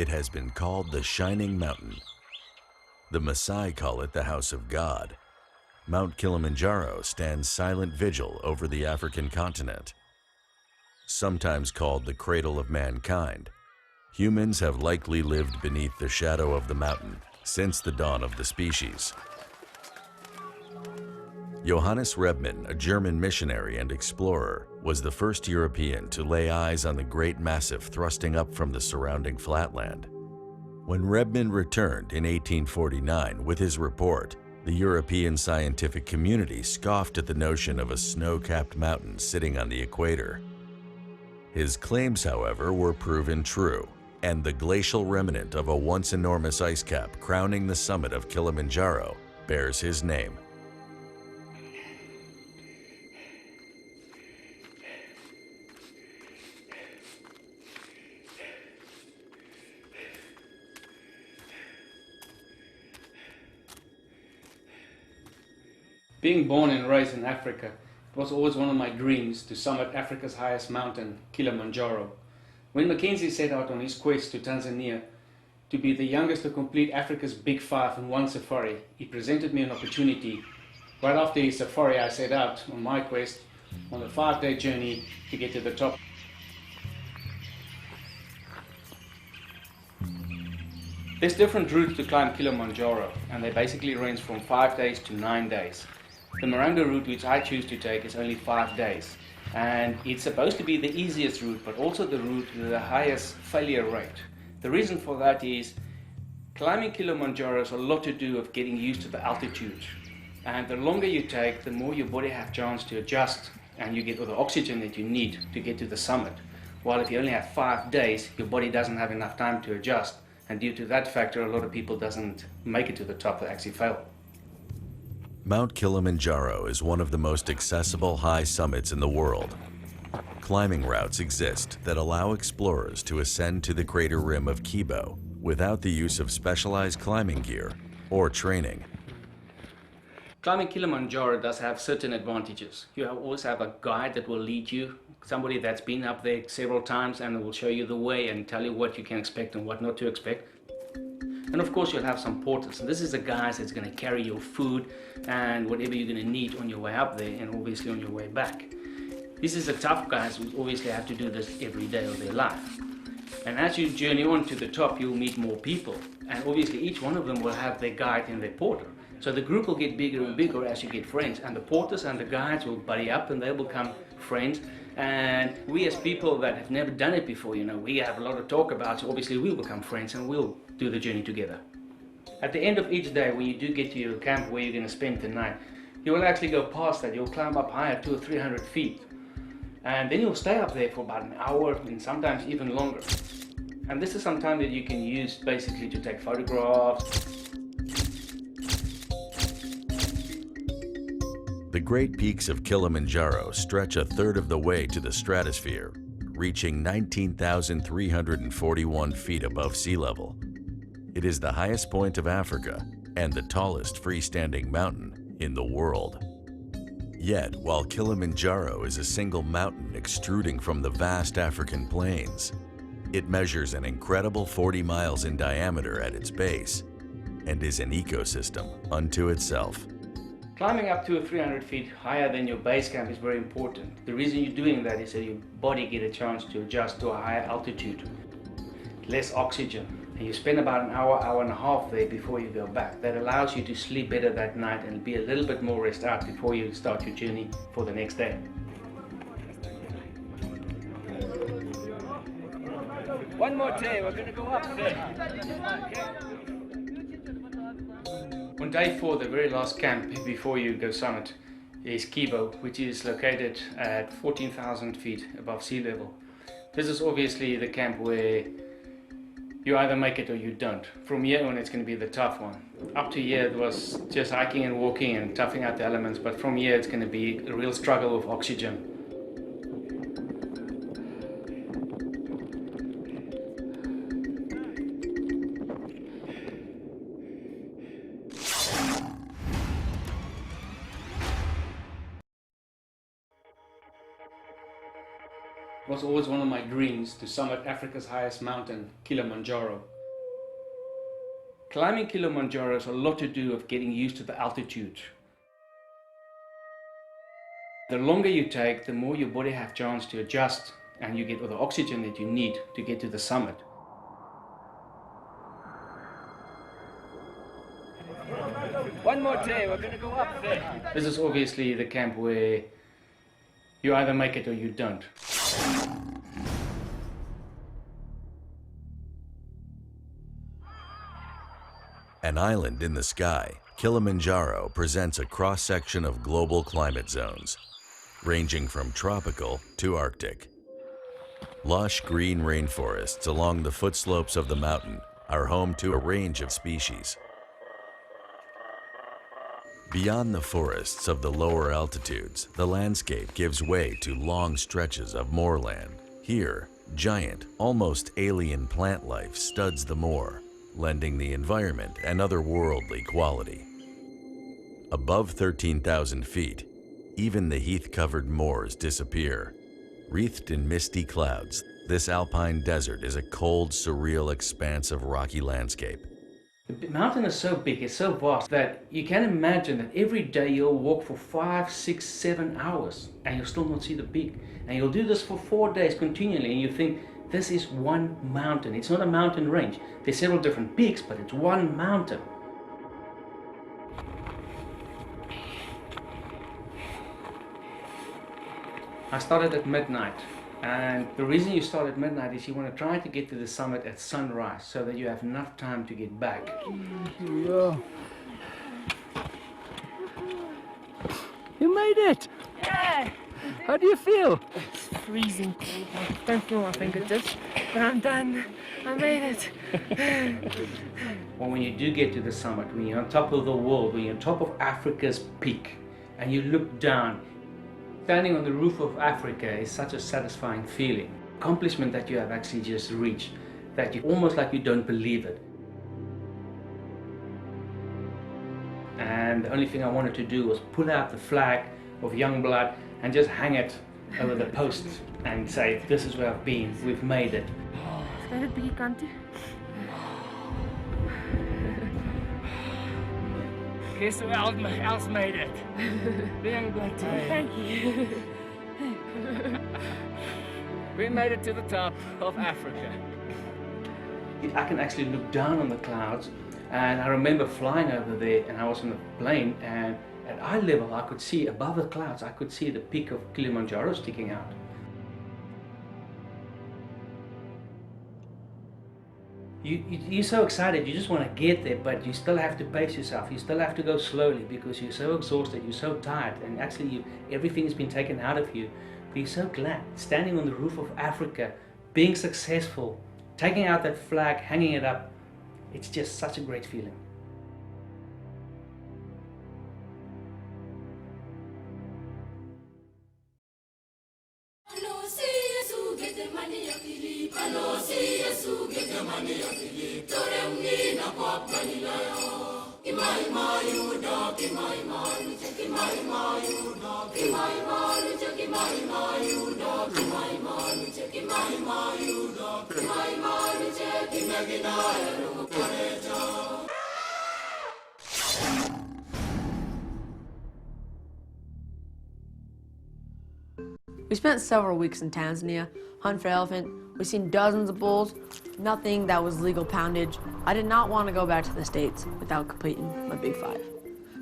It has been called the Shining Mountain. The Maasai call it the House of God. Mount Kilimanjaro stands silent vigil over the African continent. Sometimes called the cradle of mankind, humans have likely lived beneath the shadow of the mountain since the dawn of the species. Johannes Rebmann, a German missionary and explorer, was the first European to lay eyes on the great massif thrusting up from the surrounding flatland. When Rebmann returned in 1849 with his report, the European scientific community scoffed at the notion of a snow-capped mountain sitting on the equator. His claims, however, were proven true, and the glacial remnant of a once enormous ice cap crowning the summit of Kilimanjaro bears his name. Being born and raised in Africa, it was always one of my dreams to summit Africa's highest mountain, Kilimanjaro. When Mackenzie set out on his quest to Tanzania to be the youngest to complete Africa's Big Five in one safari, he presented me an opportunity. Right after his safari, I set out on my quest on a 5-day journey to get to the top. There's different routes to climb Kilimanjaro, and they basically range from 5 days to 9 days. The Maranga route, which I choose to take, is only 5 days, and it's supposed to be the easiest route, but also the route with the highest failure rate. The reason for that is climbing Kilimanjaro has a lot to do with getting used to the altitude, and the longer you take, the more your body has a chance to adjust, and you get all the oxygen that you need to get to the summit. While if you only have 5 days, your body doesn't have enough time to adjust, and due to that factor, a lot of people doesn't make it to the top, they actually fail. Mount Kilimanjaro is one of the most accessible high summits in the world. Climbing routes exist that allow explorers to ascend to the crater rim of Kibo without the use of specialized climbing gear or training. Climbing Kilimanjaro does have certain advantages. You always have a guide that will lead you, somebody that's been up there several times and will show you the way and tell you what you can expect and what not to expect. And of course you'll have some porters. And this is the guys that's going to carry your food and whatever you're going to need on your way up there and obviously on your way back. This is the tough guys who obviously have to do this every day of their life. And as you journey on to the top, you'll meet more people. And obviously each one of them will have their guide and their porter. So the group will get bigger and bigger as you get friends. And the porters and the guides will buddy up and they will become friends. And we as people that have never done it before, we have a lot of talk about, so obviously we'll become friends and we'll do the journey together. At the end of each day, when you do get to your camp where you're going to spend the night, you will actually go past that. You'll climb up higher, 200 or 300 feet. And then you'll stay up there for about an hour and sometimes even longer. And this is some time that you can use basically to take photographs. The great peaks of Kilimanjaro stretch a third of the way to the stratosphere, reaching 19,341 feet above sea level. It is the highest point of Africa and the tallest freestanding mountain in the world. Yet, while Kilimanjaro is a single mountain extruding from the vast African plains, it measures an incredible 40 miles in diameter at its base and is an ecosystem unto itself. Climbing up to 300 feet higher than your base camp is very important. The reason you're doing that is that your body gets a chance to adjust to a higher altitude, less oxygen, and you spend about an hour, hour and a half there before you go back. That allows you to sleep better that night and be a little bit more rest out before you start your journey for the next day. One more day, we're going to go up there. On day 4, the very last camp before you go summit is Kibo, which is located at 14,000 feet above sea level. This is obviously the camp where you either make it or you don't. From here on, it's going to be the tough one. Up to here, it was just hiking and walking and toughing out the elements, but from here, it's going to be a real struggle with oxygen. It was always one of my dreams to summit Africa's highest mountain, Kilimanjaro. Climbing Kilimanjaro has a lot to do with getting used to the altitude. The longer you take, the more your body has a chance to adjust and you get all the oxygen that you need to get to the summit. One more day, we're going to go up there. This is obviously the camp where you either make it or you don't. An island in the sky, Kilimanjaro presents a cross-section of global climate zones, ranging from tropical to Arctic. Lush green rainforests along the footslopes of the mountain are home to a range of species. Beyond the forests of the lower altitudes, the landscape gives way to long stretches of moorland. Here, giant, almost alien plant life studs the moor, lending the environment an otherworldly quality. Above 13,000 feet, even the heath-covered moors disappear. Wreathed in misty clouds, this alpine desert is a cold, surreal expanse of rocky landscape. The mountain is so big, it's so vast, that you can imagine that every day you'll walk for 5, 6, 7 hours and you'll still not see the peak. And you'll do this for 4 days continually and you think, this is one mountain. It's not a mountain range. There's several different peaks, but it's one mountain. I started at midnight. And the reason you start at midnight is you want to try to get to the summit at sunrise so that you have enough time to get back. Here we go. You made it! Yeah! How do you feel? It's freezing cold. I don't feel my fingertips, but I'm done. I made it. Well, when you do get to the summit, when you're on top of the world, when you're on top of Africa's peak, and you look down, standing on the roof of Africa is such a satisfying feeling. Accomplishment that you have actually just reached, that you almost like you don't believe it. And the only thing I wanted to do was pull out the flag of Youngblood and just hang it over the post and say, this is where I've been, we've made it. Ska je dit biggie kant toe? Guess who else made it? The Youngblood Team. Thank you. We made it to the top of Africa. I can actually look down on the clouds, and I remember flying over there and I was on the plane, and at eye level I could see above the clouds, I could see the peak of Kilimanjaro sticking out. You're so excited, you just want to get there, but you still have to pace yourself, you still have to go slowly because you're so exhausted, you're so tired, and actually everything has been taken out of you. But you're so glad, standing on the roof of Africa, being successful, taking out that flag, hanging it up, it's just such a great feeling. We spent several weeks in Tanzania, hunting for elephant. We've seen dozens of bulls, nothing that was legal poundage. I did not want to go back to the States without completing my big 5.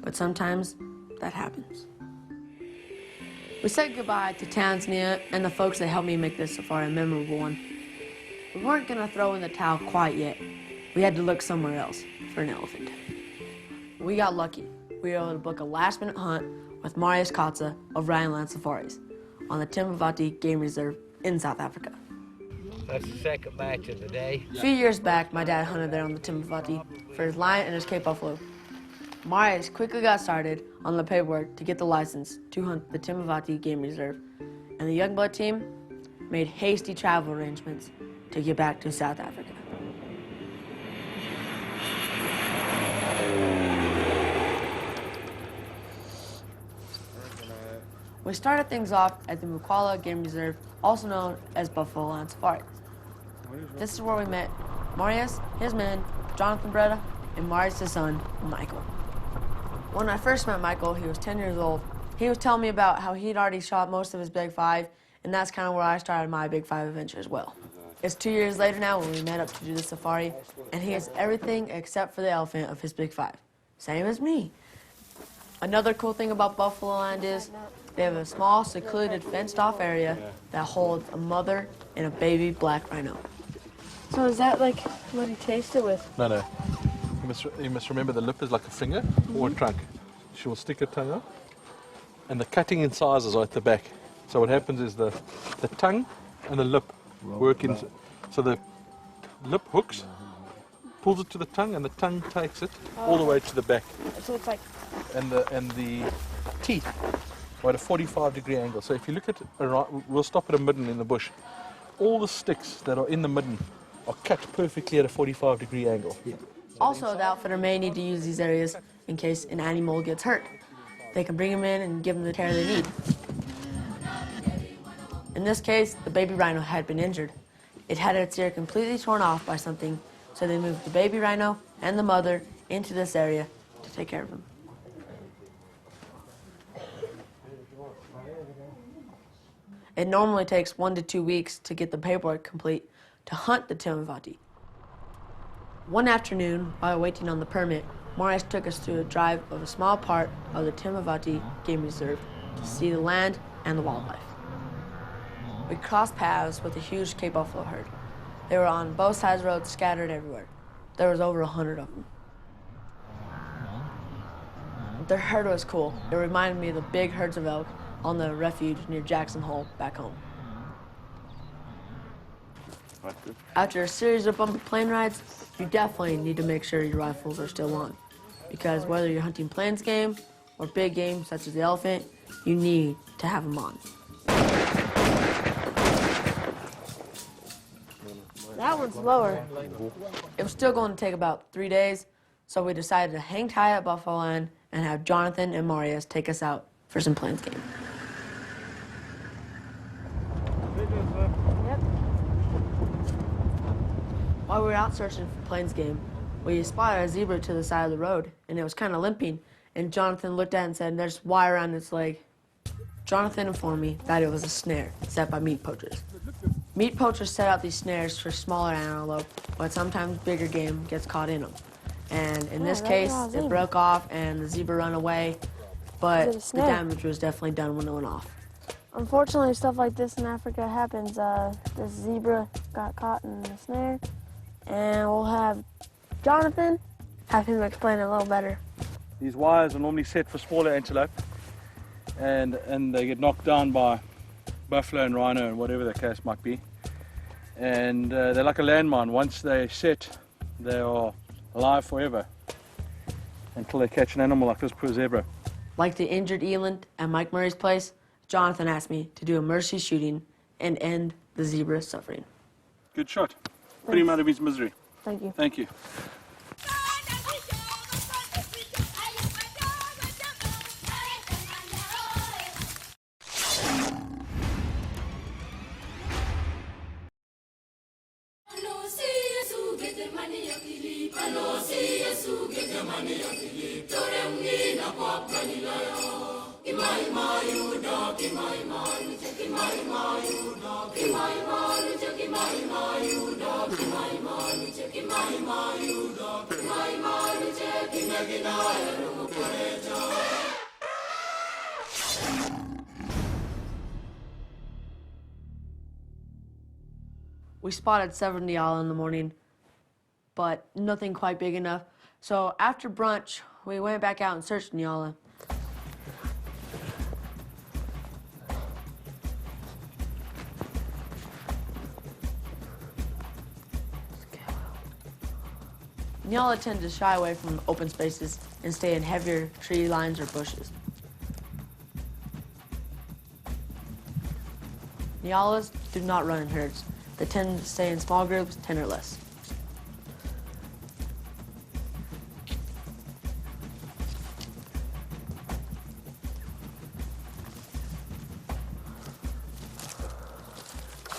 But sometimes that happens. We said goodbye to Tanzania and the folks that helped me make this safari a memorable one. We weren't gonna throw in the towel quite yet. We had to look somewhere else for an elephant. We got lucky. We were able to book a last-minute hunt with Marius Katza of Rhineland Safaris on the Timbavati Game Reserve in South Africa. That's the second match of the day. A few years back, my dad hunted there on the Timbavati for his lion and his Cape Buffalo. Marius quickly got started on the paperwork to get the license to hunt the Timbavati Game Reserve, and the Youngblood team made hasty travel arrangements to get back to South Africa. We started things off at the Mukwala Game Reserve, also known as Buffalo Line Safari. This is where we met Marius, his men, Jonathan Breda, and Marius' son, Michael. When I first met Michael, he was 10 years old. He was telling me about how he'd already shot most of his Big Five, and that's kind of where I started my Big Five adventure as well. It's 2 years later now when we met up to do the safari, and he has everything except for the elephant of his Big Five. Same as me. Another cool thing about Buffalo Land is they have a small, secluded, fenced-off area that holds a mother and a baby black rhino. So is that like what he tasted with? No. You must remember the lip is like a finger or a trunk. She will stick her tongue out, and the cutting incisors are at the back. So what happens is the tongue and the lip work in. So the lip hooks, pulls it to the tongue, and the tongue takes it all the way to the back. So it's like. And the teeth are at a 45-degree angle. So if you look at we'll stop at a midden in the bush. All the sticks that are in the midden are cut perfectly at a 45-degree angle. Also, the outfitter may need to use these areas in case an animal gets hurt. They can bring them in and give them the care they need. In this case, the baby rhino had been injured. It had its ear completely torn off by something, so they moved the baby rhino and the mother into this area to take care of him. It normally takes 1 to 2 weeks to get the paperwork complete to hunt the Timavati. One afternoon, while waiting on the permit, Marius took us through a drive of a small part of the Timavati Game Reserve to see the land and the wildlife. We crossed paths with a huge Cape Buffalo herd. They were on both sides of the road, scattered everywhere. There was over 100 of them. Their herd was cool. It reminded me of the big herds of elk on the refuge near Jackson Hole back home. After a series of bumpy plane rides, you definitely need to make sure your rifles are still on, because whether you're hunting plains game or big game such as the elephant, you need to have them on. That one's lower. It was still going to take about 3 days, so we decided to hang tight at Buffalo Land and have Jonathan and Marius take us out for some plains game. Yep. While we were out searching for plains game, we spotted a zebra to the side of the road, and it was kind of limping, and Jonathan looked at it and said, "There's wire around its leg." Jonathan informed me that it was a snare set by meat poachers. Meat poachers set out these snares for smaller antelope, but sometimes bigger game gets caught in them. And in this case, it broke off and the zebra ran away, but the damage was definitely done when it went off. Unfortunately, stuff like this in Africa happens. This zebra got caught in the snare, and we'll have Jonathan have him explain it a little better. These wires are normally set for smaller antelope, and they get knocked down by buffalo and rhino and whatever the case might be. And they're like a landmine. Once they're set, they are alive forever until they catch an animal like this poor zebra. Like the injured eland at Mike Murray's place, Jonathan asked me to do a mercy shooting and end the zebra's suffering. Good shot. Put him out of his misery. Thank you. Thank you. We spotted several niala in the morning, but nothing quite big enough. So after brunch, we went back out and searched niala. Niala tend to shy away from open spaces and stay in heavier tree lines or bushes. Nialas do not run in herds. They tend to stay in small groups, 10 or less.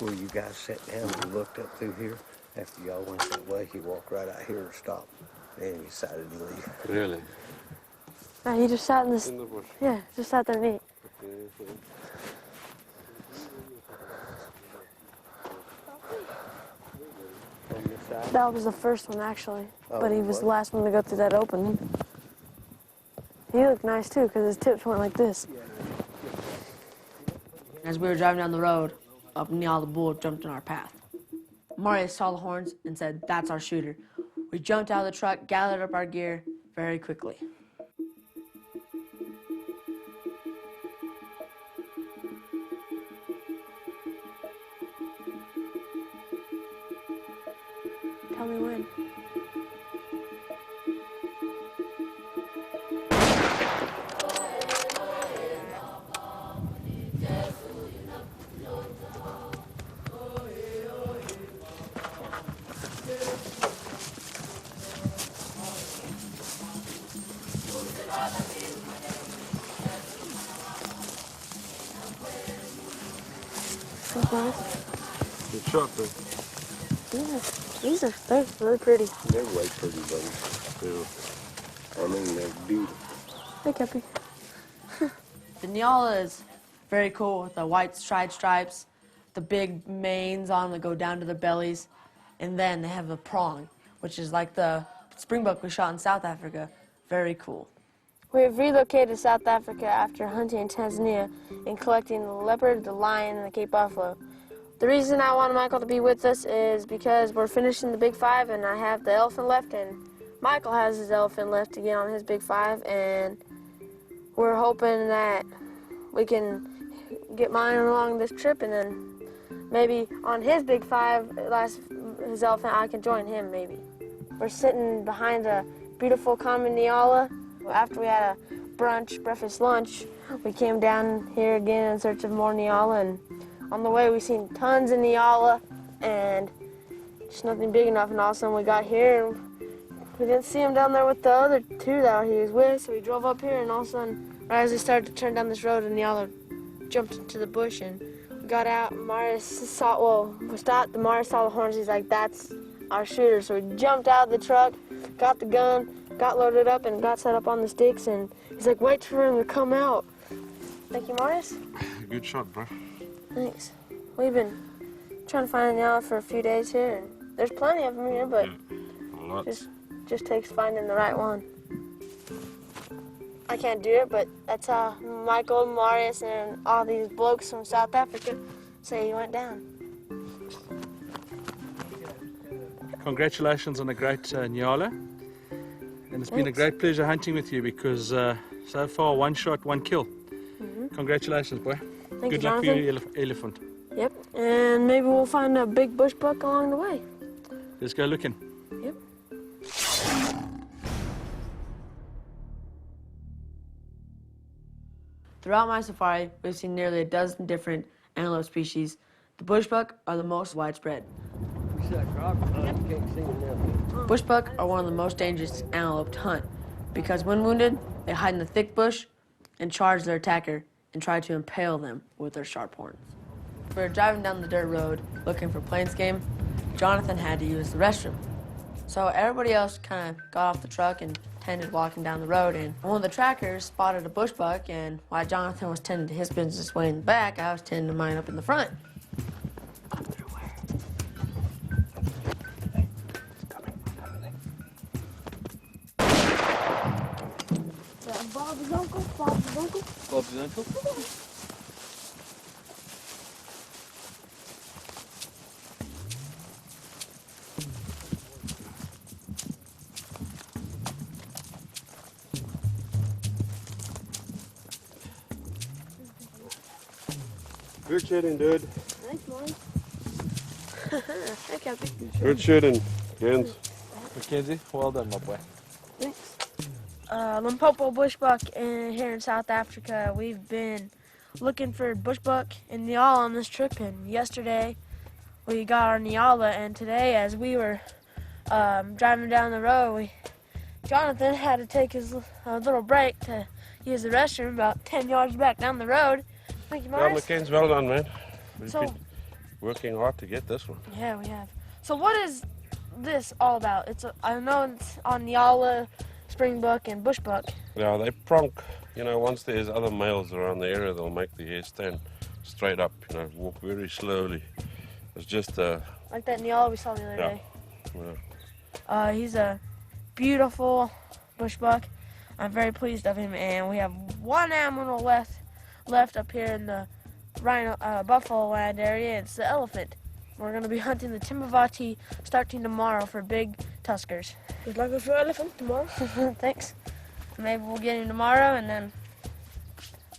where you guys sat down and looked up through here. After y'all went that way, he walked right out here and stopped. And he decided to leave. Really? No, he just sat in this. In the bush. Yeah, just sat there and ate. On this side. That was the first one actually, Oh, but he was what? the last one to go through that opening. He looked nice too, because his tips went like this. As we were driving down the road, a niala bull jumped in our path. Marius saw the horns and said, "That's our shooter." We jumped out of the truck, gathered up our gear very quickly. Tell me when. Good shot, bro. Yeah, they're really pretty. They're way pretty, buddy. Yeah. I mean, they're beautiful. Hey, Cappy. The niala is very cool with the white stripes, the big manes on them that go down to their bellies, and then they have the prong, which is like the springbuck we shot in South Africa. Very cool. We have relocated to South Africa after hunting in Tanzania and collecting the leopard, the lion, and the Cape buffalo. The reason I want Michael to be with us is because we're finishing the Big Five and I have the elephant left and Michael has his elephant left to get on his Big Five, and we're hoping that we can get mine along this trip, and then maybe on his Big Five, his elephant, I can join him maybe. We're sitting behind a beautiful common niala. After we had a breakfast, lunch, we came down here again in search of more niala, and on the way we seen tons of niala and just nothing big enough, and all of a sudden we got here and we didn't see him down there with the other two that he was with, so we drove up here, and all of a sudden, right as we started to turn down this road, a niala jumped into the bush, and we got out, and Marius saw, we stopped, and Marius saw the horns, he's like, "That's our shooter," so we jumped out of the truck, got the gun, got loaded up, and got set up on the sticks, and he's like, "Wait for him to come out." Thank you, Marius. Good shot, bro. Thanks. We've been trying to find a niala for a few days here, and there's plenty of them here, but just takes finding the right one. I can't do it, but that's how Michael, Marius, and all these blokes from South Africa say he went down. Congratulations on a great niala. And it's been a Thanks. great pleasure hunting with you because so far, one shot, one kill. Congratulations, boy. Thank Good you, luck for Jonathan. your elephant. Yep, and maybe we'll find a big bushbuck along the way. Let's go looking. Yep. Throughout my safari, we've seen nearly a dozen different antelope species. The bushbuck are the most widespread. Bushbuck are one of the most dangerous antelope to hunt because when wounded, they hide in the thick bush and charge their attacker and try to impale them with their sharp horns. We were driving down the dirt road looking for plains game. Jonathan had to use the restroom. So everybody else kind of got off the truck and tended walking down the road, and one of the trackers spotted a bushbuck, and while Jonathan was tending to his business way in the back, I was tending to mine up in the front. Bob's uncle, Bob's uncle. Bob's uncle? Good shooting, dude. Thanks, Mom. Hey, Cappy. Good shooting, Jens. Mackenzie, well done, my boy. Thanks. Limpopo bushbuck here in South Africa. We've been looking for bushbuck and niala on this trip, and yesterday we got our niala, and today as we were driving down the road, Jonathan had to take his little break to use the restroom about 10 yards back down the road. Thank you, Well, Marius. Mackenzie, well done, man. working hard to get this one. Yeah, we have. So what is this all about? I know it's on niala, springbuck, and bushbuck. Yeah, they pronk. You know, once there's other males around the area, they'll make the hair stand straight up. You know, walk very slowly. It's just Like that niala we saw the other day. yeah. He's a beautiful bushbuck. I'm very pleased of him, and we have one animal left up here in the buffalo land area. It's the elephant. We're going to be hunting the Timbavati starting tomorrow for big tuskers. Good luck with your elephant tomorrow. Thanks. Maybe we'll get him tomorrow, and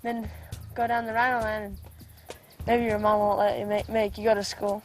then go down the rhino land, and maybe your mom won't let you make you go to school.